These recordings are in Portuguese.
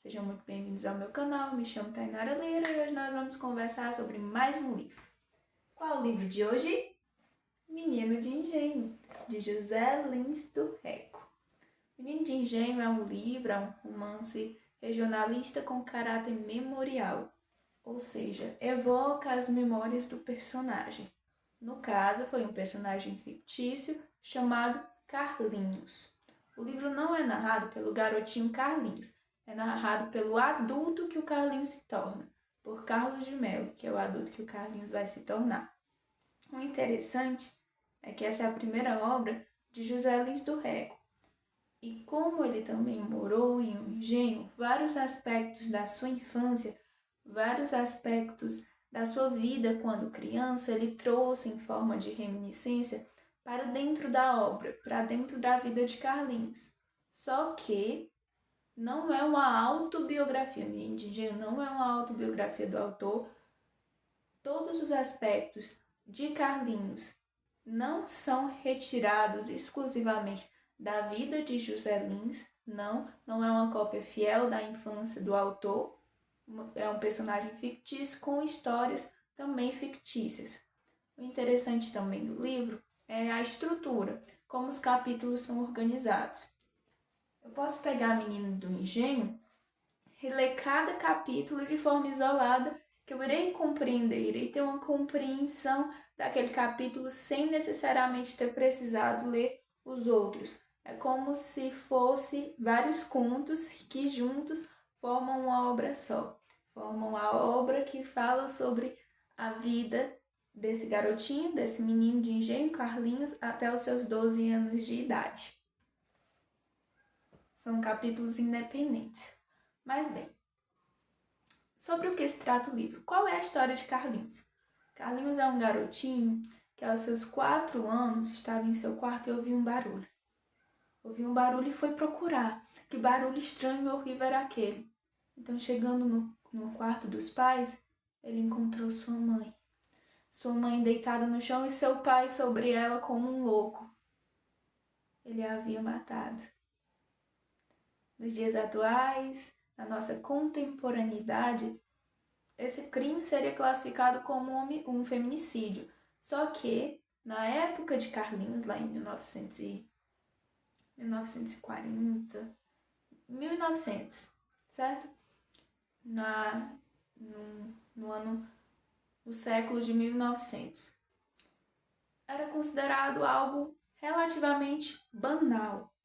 Sejam muito bem-vindos ao meu canal, me chamo Tainara Lira e hoje nós vamos conversar sobre mais um livro. Qual é o livro de hoje? Menino de Engenho, de José Lins do Rego. Menino de Engenho é um livro, é um romance regionalista com caráter memorial, ou seja, evoca as memórias do personagem. No caso, foi um personagem fictício chamado Carlinhos. O livro não é narrado pelo garotinho Carlinhos, é narrado pelo adulto que o Carlinhos se torna, por Carlos de Mello, que é o adulto que o Carlinhos vai se tornar. O interessante é que essa é a primeira obra de José Lins do Rego. E como ele também morou em um engenho, vários aspectos da sua infância, vários aspectos da sua vida quando criança, ele trouxe em forma de reminiscência para dentro da obra, para dentro da vida de Carlinhos. Só que não é uma autobiografia, Menino de Engenho não é uma autobiografia do autor. Todos os aspectos de Carlinhos não são retirados exclusivamente da vida de José Lins, não é uma cópia fiel da infância do autor, é um personagem fictício com histórias também fictícias. O interessante também do livro é a estrutura, como os capítulos são organizados. Eu posso pegar Menino do Engenho e ler cada capítulo de forma isolada, que eu irei compreender, irei ter uma compreensão daquele capítulo sem necessariamente ter precisado ler os outros. É como se fosse vários contos que juntos formam uma obra só. Formam a obra que fala sobre a vida desse garotinho, desse menino de engenho, Carlinhos, até os seus 12 anos de idade. São capítulos independentes. Mas bem, sobre o que se trata o livro? Qual é a história de Carlinhos? Carlinhos é um garotinho que aos seus 4 anos estava em seu quarto e ouviu um barulho. Ouviu um barulho e foi procurar. Que barulho estranho e horrível era aquele? Então, chegando no quarto dos pais, ele encontrou sua mãe. Sua mãe deitada no chão e seu pai sobre ela como um louco. Ele a havia matado. Nos dias atuais, na nossa contemporaneidade, esse crime seria classificado como um feminicídio. Só que, na época de Carlinhos, lá em 1940, 1900, certo? No ano, no século de 1900. Era considerado algo relativamente banal.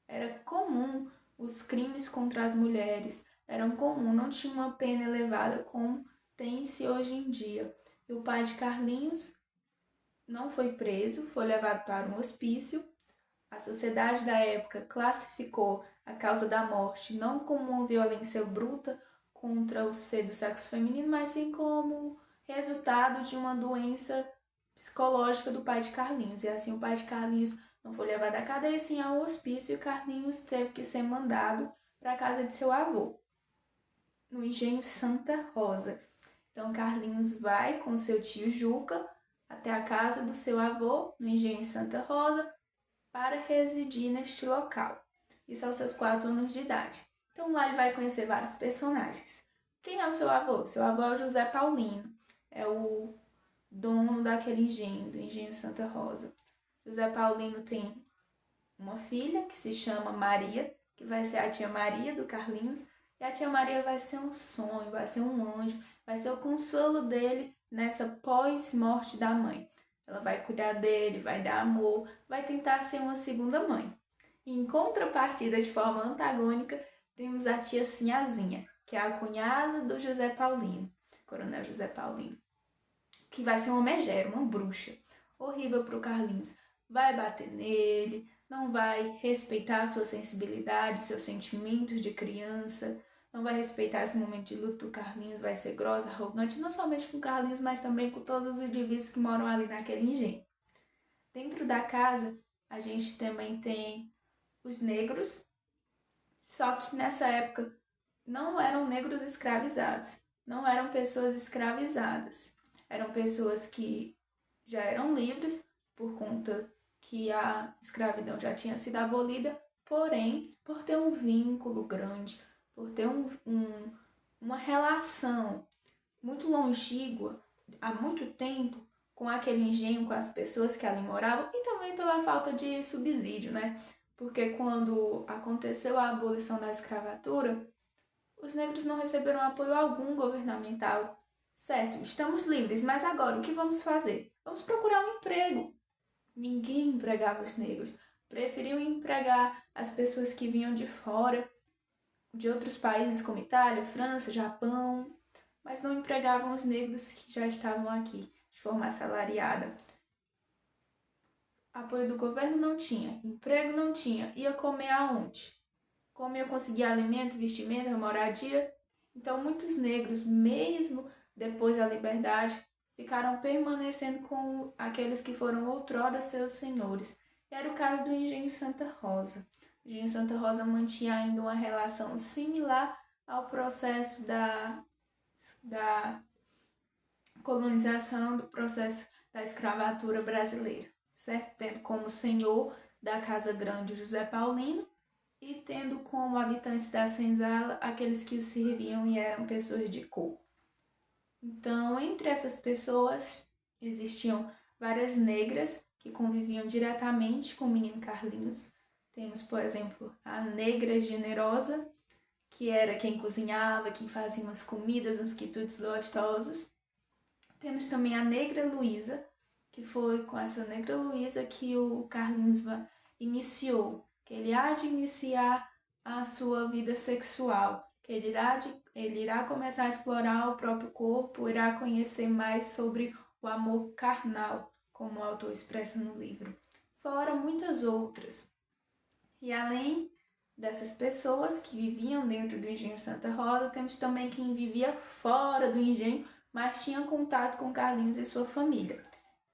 Era comum os crimes contra as mulheres, eram comum, não tinha uma pena elevada como tem-se hoje em dia. E o pai de Carlinhos não foi preso, foi levado para um hospício. A sociedade da época classificou a causa da morte não como uma violência bruta contra o ser do sexo feminino, mas sim como resultado de uma doença psicológica do pai de Carlinhos. E assim o pai de Carlinhos não foi levado à cadeia, sim ao hospício, e Carlinhos teve que ser mandado para a casa de seu avô, no engenho Santa Rosa. Então Carlinhos vai com seu tio Juca até a casa do seu avô, no engenho Santa Rosa, para residir neste local. Isso aos seus 4 anos de idade. Então lá ele vai conhecer vários personagens. Quem é o seu avô? Seu avô é o José Paulino, é o dono daquele engenho, do engenho Santa Rosa. José Paulino tem uma filha que se chama Maria, que vai ser a tia Maria do Carlinhos, e a tia Maria vai ser um sonho, vai ser um anjo, vai ser o consolo dele nessa pós-morte da mãe. Ela vai cuidar dele, vai dar amor, vai tentar ser uma segunda mãe. E em contrapartida, de forma antagônica, temos a tia Sinhazinha, que é a cunhada do José Paulino, Coronel José Paulino, que vai ser uma megera, uma bruxa, horrível pro Carlinhos. Vai bater nele, não vai respeitar a sua sensibilidade, seus sentimentos de criança, não vai respeitar esse momento de luto do Carlinhos, vai ser grossa, arrogante, não somente com o Carlinhos, mas também com todos os indivíduos que moram ali naquele engenho. Dentro da casa, a gente também tem os negros, só que nessa época não eram negros escravizados, não eram pessoas escravizadas, eram pessoas que já eram livres por conta que a escravidão já tinha sido abolida, porém, por ter um vínculo grande por ter uma relação muito longínqua, há muito tempo, com aquele engenho, com as pessoas que ali moravam, e também pela falta de subsídio, né? Porque quando aconteceu a abolição da escravatura, os negros não receberam apoio algum governamental. Certo, estamos livres, mas agora o que vamos fazer? Vamos procurar um emprego. Ninguém empregava os negros. Preferiam empregar as pessoas que vinham de fora, de outros países como Itália, França, Japão, mas não empregavam os negros que já estavam aqui de forma assalariada. Apoio do governo não tinha, emprego não tinha, ia comer aonde? Como ia conseguir alimento, vestimenta, moradia? Então muitos negros, mesmo depois da liberdade, ficaram permanecendo com aqueles que foram outrora seus senhores. Era o caso do Engenho Santa Rosa. O Engenho Santa Rosa mantinha ainda uma relação similar ao processo da colonização, do processo da escravatura brasileira, certo? Tendo como senhor da Casa Grande José Paulino e tendo como habitantes da senzala aqueles que o serviam e eram pessoas de cor. Então, entre essas pessoas existiam várias negras que conviviam diretamente com o menino Carlinhos. Temos, por exemplo, a negra generosa, que era quem cozinhava, quem fazia umas comidas, uns quitutes gostosos. Temos também a negra Luísa, que foi com essa negra Luísa que o Carlinhos iniciou, que ele há de iniciar a sua vida sexual, que ele irá começar a explorar o próprio corpo, irá conhecer mais sobre o amor carnal, como o autor expressa no livro. Fora muitas outras. E além dessas pessoas que viviam dentro do Engenho Santa Rosa, temos também quem vivia fora do engenho, mas tinha contato com Carlinhos e sua família,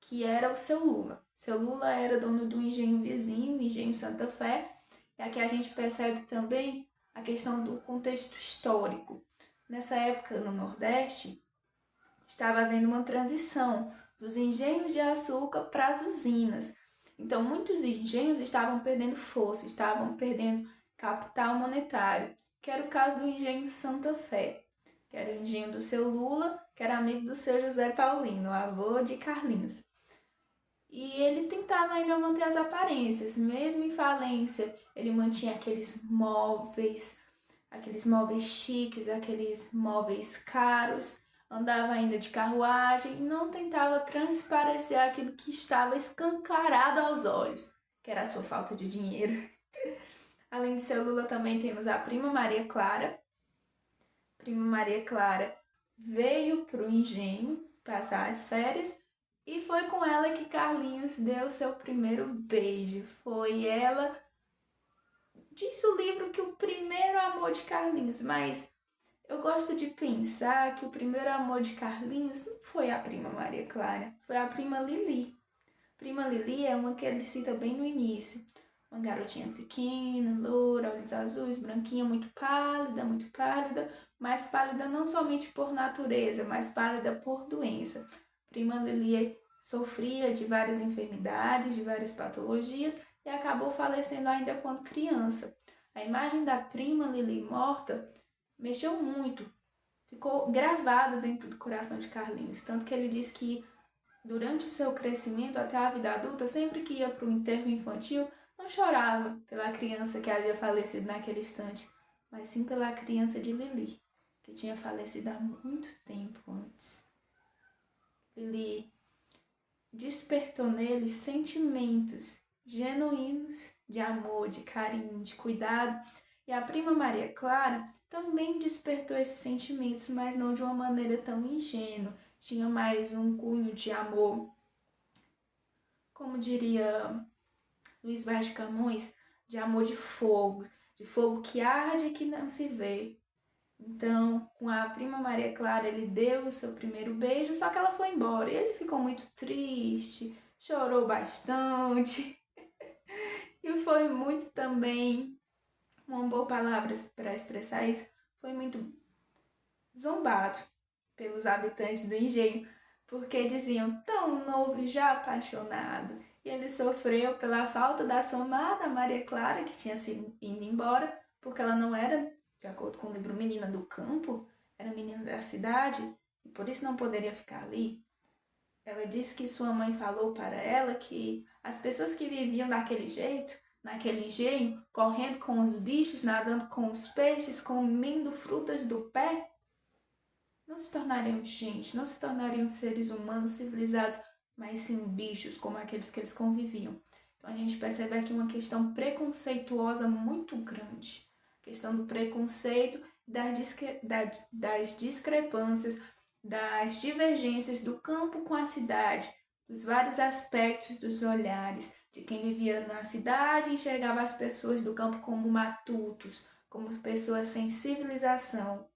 que era o seu Lula. Seu Lula era dono do engenho vizinho, o Engenho Santa Fé, e aqui a gente percebe também a questão do contexto histórico. Nessa época, no Nordeste, estava havendo uma transição dos engenhos de açúcar para as usinas. Então, muitos engenhos estavam perdendo força, estavam perdendo capital monetário, que era o caso do engenho Santa Fé, que era o engenho do seu Lula, que era amigo do seu José Paulino, avô de Carlinhos. E ele tentava ainda manter as aparências, mesmo em falência, ele mantinha aqueles móveis chiques, aqueles móveis caros, andava ainda de carruagem e não tentava transparecer aquilo que estava escancarado aos olhos, que era a sua falta de dinheiro. Além de seu Lula, também temos a prima Maria Clara. Prima Maria Clara veio para o engenho passar as férias e foi com ela que Carlinhos deu seu primeiro beijo. Foi ela, diz o livro, que o primeiro amor de Carlinhos, mas eu gosto de pensar que o primeiro amor de Carlinhos não foi a prima Maria Clara, foi a prima Lili. Prima Lili é uma que ele cita bem no início. Uma garotinha pequena, loura, olhos azuis, branquinha, muito pálida, mas pálida não somente por natureza, mas pálida por doença. Prima Lili sofria de várias enfermidades, de várias patologias e acabou falecendo ainda quando criança. A imagem da prima Lili morta mexeu muito, ficou gravada dentro do coração de Carlinhos, tanto que ele diz que durante o seu crescimento até a vida adulta, sempre que ia para o enterro infantil, não chorava pela criança que havia falecido naquele instante, mas sim pela criança de Lili, que tinha falecido há muito tempo antes. Lili despertou nele sentimentos genuínos de amor, de carinho, de cuidado, e a prima Maria Clara também despertou esses sentimentos, mas não de uma maneira tão ingênua. Tinha mais um cunho de amor, como diria Luiz Vaz de Camões, de amor de fogo que arde e que não se vê. Então, com a prima Maria Clara, ele deu o seu primeiro beijo, só que ela foi embora. E ele ficou muito triste, chorou bastante. E foi muito também, uma boa palavra para expressar isso, foi muito zombado pelos habitantes do engenho, porque diziam tão novo e já apaixonado. E ele sofreu pela falta da sua amada Maria Clara, que tinha sido indo embora, porque ela não era de acordo com o livro Menina do Campo, era menina da cidade e por isso não poderia ficar ali. Ela disse que sua mãe falou para ela que as pessoas que viviam daquele jeito, naquele engenho, correndo com os bichos, nadando com os peixes, comendo frutas do pé, não se tornariam gente, não se tornariam seres humanos civilizados, mas sim bichos como aqueles que eles conviviam. Então a gente percebe aqui uma questão preconceituosa muito grande. A questão do preconceito, das discrepâncias, das divergências do campo com a cidade, dos vários aspectos dos olhares, de quem vivia na cidade e enxergava as pessoas do campo como matutos, como pessoas sem civilização,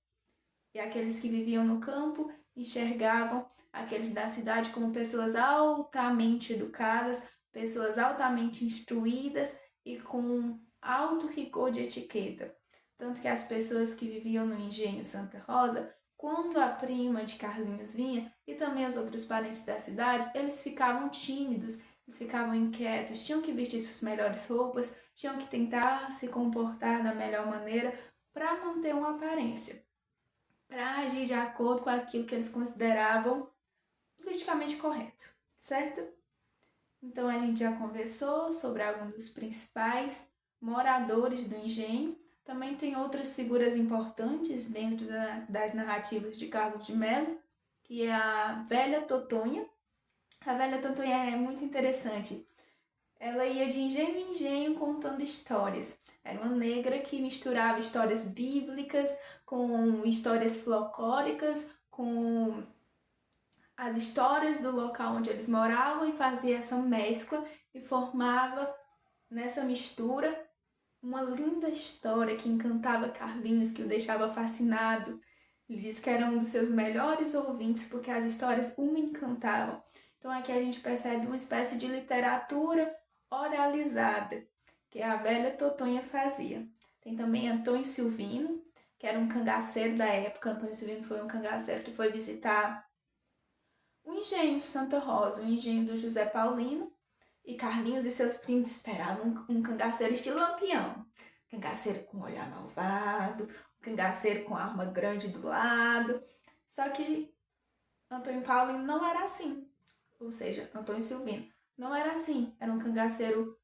e aqueles que viviam no campo enxergavam aqueles da cidade como pessoas altamente educadas, pessoas altamente instruídas e com alto rigor de etiqueta. Tanto que as pessoas que viviam no engenho Santa Rosa, quando a prima de Carlinhos vinha e também os outros parentes da cidade, eles ficavam tímidos, eles ficavam inquietos, tinham que vestir suas melhores roupas, tinham que tentar se comportar da melhor maneira para manter uma aparência, para agir de acordo com aquilo que eles consideravam politicamente correto, certo? Então a gente já conversou sobre alguns dos principais moradores do engenho. Também tem outras figuras importantes dentro das narrativas de Carlos de Mello, que é a Velha Totonha. A Velha Totonha é muito interessante. Ela ia de engenho em engenho contando histórias. Era uma negra que misturava histórias bíblicas com histórias folclóricas, com as histórias do local onde eles moravam e fazia essa mescla e formava nessa mistura uma linda história que encantava Carlinhos, que o deixava fascinado. Ele disse que era um dos seus melhores ouvintes porque as histórias o encantavam. Então aqui a gente percebe uma espécie de literatura oralizada, que a Velha Totonha fazia. Tem também Antônio Silvino, que era um cangaceiro da época. Antônio Silvino foi um cangaceiro que foi visitar o engenho de Santa Rosa, o engenho do José Paulino, e Carlinhos e seus primos esperavam um cangaceiro estilo Lampião. Cangaceiro com olhar malvado, cangaceiro com arma grande do lado. Só que Antônio Paulino não era assim. Ou seja, Antônio Silvino não era assim. Era um cangaceiro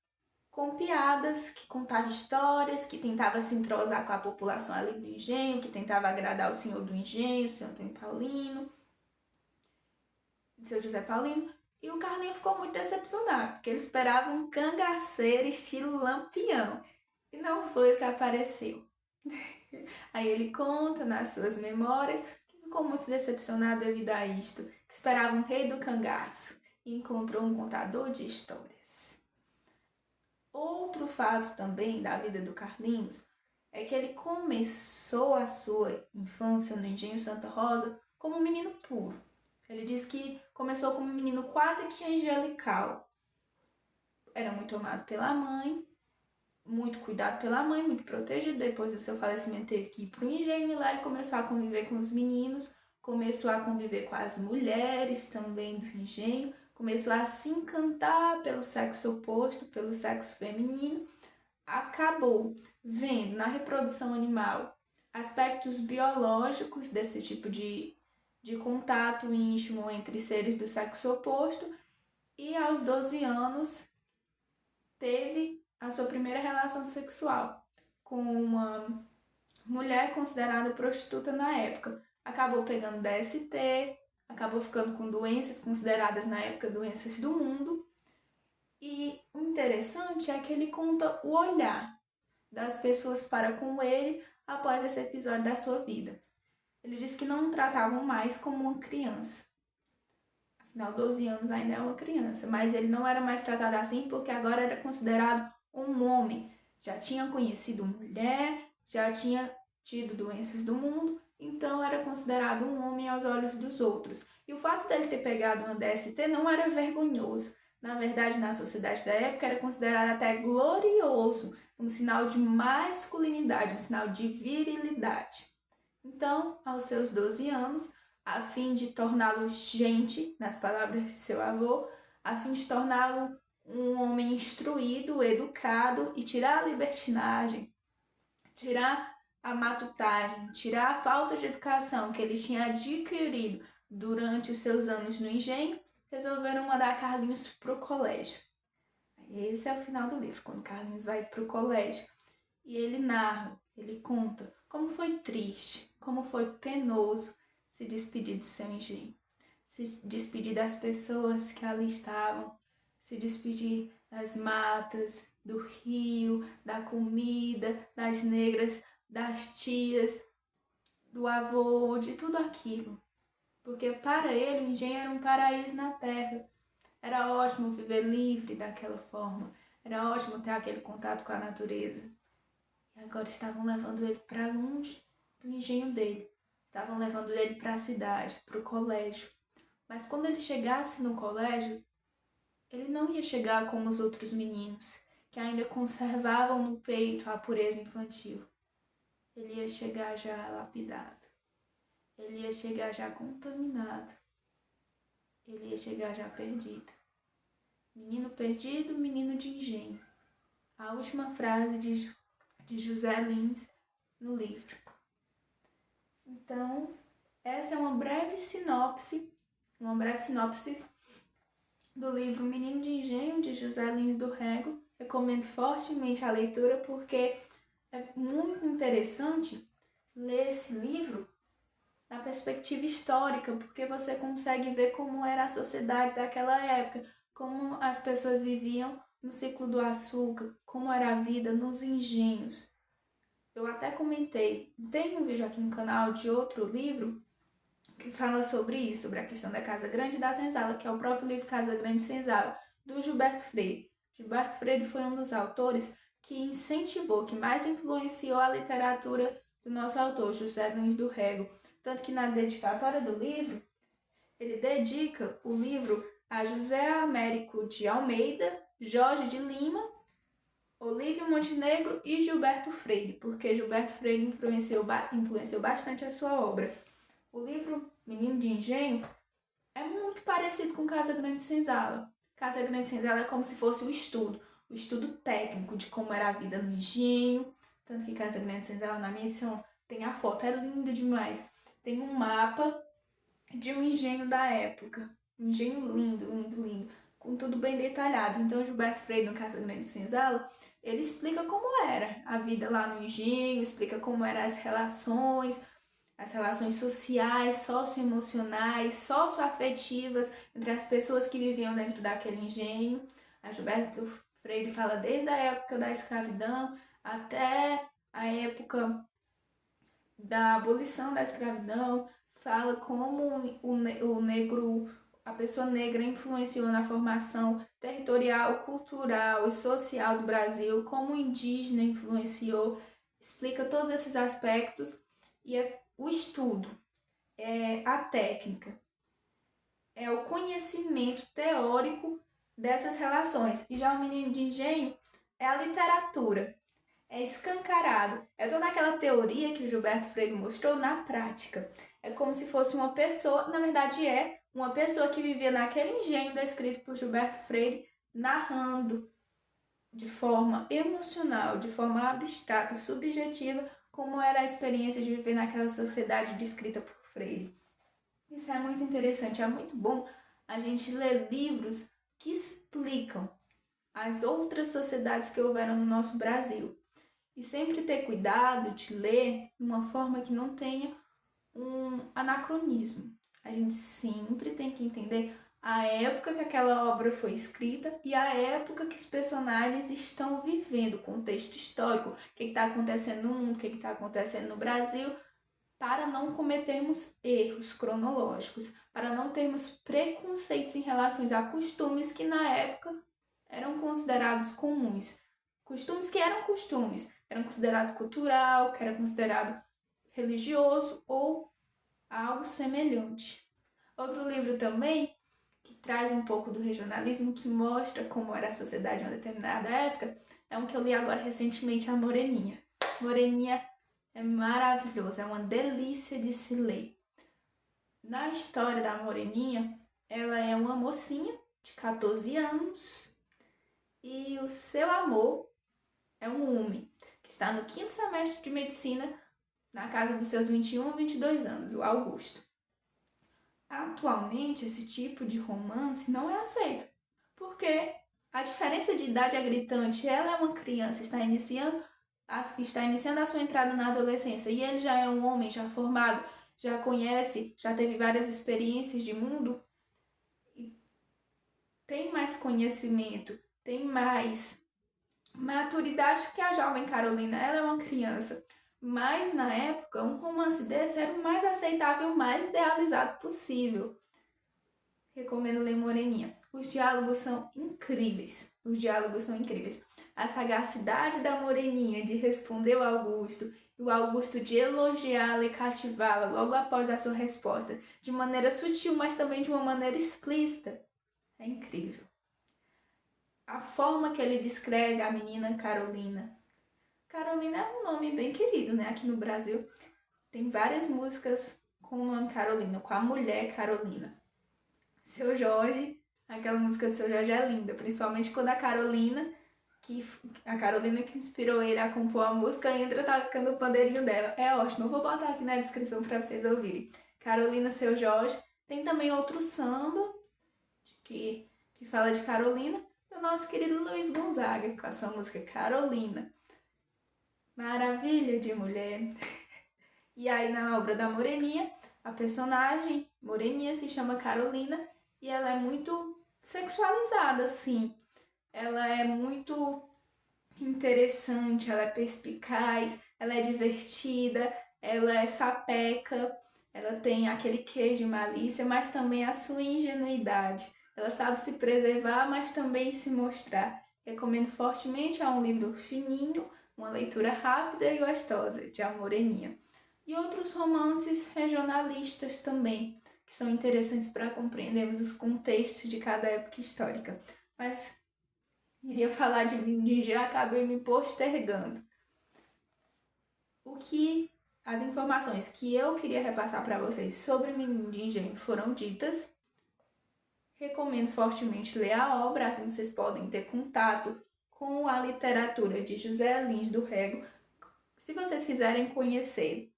com piadas, que contava histórias, que tentava se entrosar com a população ali do engenho, que tentava agradar o senhor do engenho, o senhor Antônio Paulino, o seu José Paulino. E o Carlinho ficou muito decepcionado, porque ele esperava um cangaceiro estilo Lampião. E não foi o que apareceu. Aí ele conta nas suas memórias que ficou muito decepcionado devido a isto, que esperava um rei do cangaço e encontrou um contador de histórias. Outro fato também da vida do Carlinhos é que ele começou a sua infância no Engenho Santa Rosa como um menino puro. Ele diz que começou como um menino quase que angelical. Era muito amado pela mãe, muito cuidado pela mãe, muito protegido. Depois do seu falecimento teve que ir para o engenho e lá ele começou a conviver com os meninos, começou a conviver com as mulheres também do engenho, começou a se encantar pelo sexo oposto, pelo sexo feminino. Acabou vendo na reprodução animal aspectos biológicos desse tipo de contato íntimo entre seres do sexo oposto e aos 12 anos teve a sua primeira relação sexual com uma mulher considerada prostituta na época. Acabou pegando DST, acabou ficando com doenças consideradas na época doenças do mundo. E o interessante é que ele conta o olhar das pessoas para com ele após esse episódio da sua vida. Ele diz que não o tratavam mais como uma criança. Afinal, 12 anos ainda é uma criança, mas ele não era mais tratado assim porque agora era considerado um homem. Já tinha conhecido mulher, já tinha tido doenças do mundo, então era considerado um homem aos olhos dos outros. E o fato dele ter pegado uma DST não era vergonhoso. Na verdade, na sociedade da época era considerado até glorioso, um sinal de masculinidade, um sinal de virilidade. Então, aos seus 12 anos, a fim de torná-lo gente, nas palavras de seu avô, a fim de torná-lo um homem instruído, educado e tirar a libertinagem, tirar a matutagem, tirar a falta de educação que eles tinham adquirido durante os seus anos no engenho, resolveram mandar Carlinhos pro colégio. Esse é o final do livro, quando Carlinhos vai pro colégio. E ele narra, ele conta como foi triste, como foi penoso se despedir do seu engenho, se despedir das pessoas que ali estavam, se despedir das matas, do rio, da comida, das negras, das tias, do avô, de tudo aquilo. Porque para ele o engenho era um paraíso na terra. Era ótimo viver livre daquela forma. Era ótimo ter aquele contato com a natureza. E agora estavam levando ele para longe do engenho dele. Estavam levando ele para a cidade, para o colégio. Mas quando ele chegasse no colégio, ele não ia chegar como os outros meninos, que ainda conservavam no peito a pureza infantil. Ele ia chegar já lapidado. Ele ia chegar já contaminado. Ele ia chegar já perdido. Menino perdido, menino de engenho. A última frase de José Lins no livro. Então, essa é uma breve sinopse do livro Menino de Engenho, de José Lins do Rego. Recomendo fortemente a leitura porque é muito interessante ler esse livro na perspectiva histórica, porque você consegue ver como era a sociedade daquela época, como as pessoas viviam no ciclo do açúcar, como era a vida nos engenhos. Eu até comentei, tem um vídeo aqui no canal de outro livro que fala sobre isso, sobre a questão da Casa Grande e da Senzala, que é o próprio livro Casa Grande e Senzala, do Gilberto Freire. Gilberto Freire foi um dos autores que incentivou, que mais influenciou a literatura do nosso autor, José Luiz do Rego. Tanto que na dedicatória do livro, ele dedica o livro a José Américo de Almeida, Jorge de Lima, Olívio Montenegro e Gilberto Freire, porque Gilberto Freire influenciou bastante a sua obra. O livro Menino de Engenho é muito parecido com Casa Grande e Senzala. Casa Grande e Senzala é como se fosse o estudo técnico de como era a vida no engenho. Tanto que Casa Grande e Senzala, na minha edição, tem a foto, é lindo demais. Tem um mapa de um engenho da época. Um engenho lindo, lindo, lindo, com tudo bem detalhado. Então, Gilberto Freire, no Casa Grande e Senzala, ele explica como era a vida lá no engenho, explica como eram as relações sociais, socioemocionais, socioafetivas entre as pessoas que viviam dentro daquele engenho. A Gilberto Freire fala desde a época da escravidão até a época da abolição da escravidão, fala como o negro, a pessoa negra influenciou na formação territorial, cultural e social do Brasil, como o indígena influenciou, explica todos esses aspectos e o estudo, a técnica, é o conhecimento teórico dessas relações. E já o Menino de Engenho é a literatura, é escancarado, é toda aquela teoria que o Gilberto Freire mostrou na prática. É como se fosse uma pessoa, na verdade é uma pessoa que vivia naquele engenho descrito por Gilberto Freire, narrando de forma emocional, de forma abstrata, subjetiva, como era a experiência de viver naquela sociedade descrita por Freire. Isso é muito interessante, é muito bom a gente ler livros que explicam as outras sociedades que houveram no nosso Brasil. E sempre ter cuidado de ler de uma forma que não tenha um anacronismo. A gente sempre tem que entender a época que aquela obra foi escrita e a época que os personagens estão vivendo, o contexto histórico, o que está acontecendo no mundo, o que está acontecendo no Brasil, para não cometermos erros cronológicos, para não termos preconceitos em relação a costumes que na época eram considerados comuns. Costumes que eram costumes, eram considerados cultural, que era considerado religioso ou algo semelhante. Outro livro também que traz um pouco do regionalismo, que mostra como era a sociedade em uma determinada época, é um que eu li agora recentemente, A Moreninha. Moreninha é maravilhoso, é uma delícia de se ler. Na história da Moreninha, ela é uma mocinha de 14 anos e o seu amor é um homem que está no 5º semestre de medicina na casa dos seus 21 ou 22 anos, o Augusto. Atualmente, esse tipo de romance não é aceito, porque a diferença de idade é gritante. Ela é uma criança, está iniciando a sua entrada na adolescência, e ele já é um homem já formado, já conhece, já teve várias experiências de mundo, tem mais conhecimento, tem mais maturidade que a jovem Carolina. Ela é uma criança. Mas na época, um romance desse era o mais aceitável, o mais idealizado possível. Recomendo ler Moreninha. Os diálogos são incríveis. Os diálogos são incríveis. A sagacidade da Moreninha de responder ao Augusto e o Augusto de elogiá-la e cativá-la logo após a sua resposta, de maneira sutil, mas também de uma maneira explícita. É incrível. A forma que ele descreve a menina Carolina. Carolina é um nome bem querido, né? Aqui no Brasil tem várias músicas com o nome Carolina, com a mulher Carolina. Seu Jorge, aquela música Seu Jorge é linda, principalmente quando a Carolina que inspirou ele a compor a música, entra tocando o pandeirinho dela. É ótimo, eu vou botar aqui na descrição para vocês ouvirem. Carolina, Seu Jorge. Tem também outro samba que fala de Carolina, do nosso querido Luiz Gonzaga, com a sua música Carolina. Maravilha de mulher. E aí na obra da Moreninha, a personagem Moreninha se chama Carolina e ela é muito sexualizada, assim. Ela é muito interessante, ela é perspicaz, ela é divertida, ela é sapeca, ela tem aquele quê de malícia, mas também a sua ingenuidade. Ela sabe se preservar, mas também se mostrar. Recomendo fortemente, é um livro fininho, uma leitura rápida e gostosa, de A Moreninha. E outros romances regionalistas também, que são interessantes para compreendermos os contextos de cada época histórica. Mas iria falar de Mindinho e acabei me postergando. As informações que eu queria repassar para vocês sobre Menino de Engenho foram ditas. Recomendo fortemente ler a obra, assim vocês podem ter contato com a literatura de José Lins do Rego. Se vocês quiserem conhecer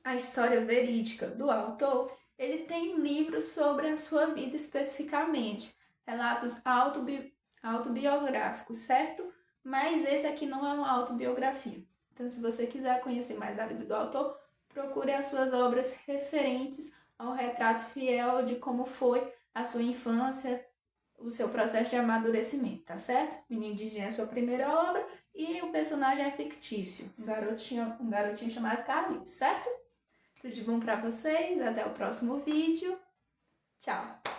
a história verídica do autor, ele tem livros sobre a sua vida especificamente, relatos autobiográficos, certo? Mas esse aqui não é uma autobiografia. Então, se você quiser conhecer mais da vida do autor, procure as suas obras referentes ao retrato fiel de como foi a sua infância, o seu processo de amadurecimento, tá certo? Menino de Engenho é a sua primeira obra e o personagem é fictício, um garotinho chamado Carlinhos, certo? Tudo de bom pra vocês, até o próximo vídeo. Tchau!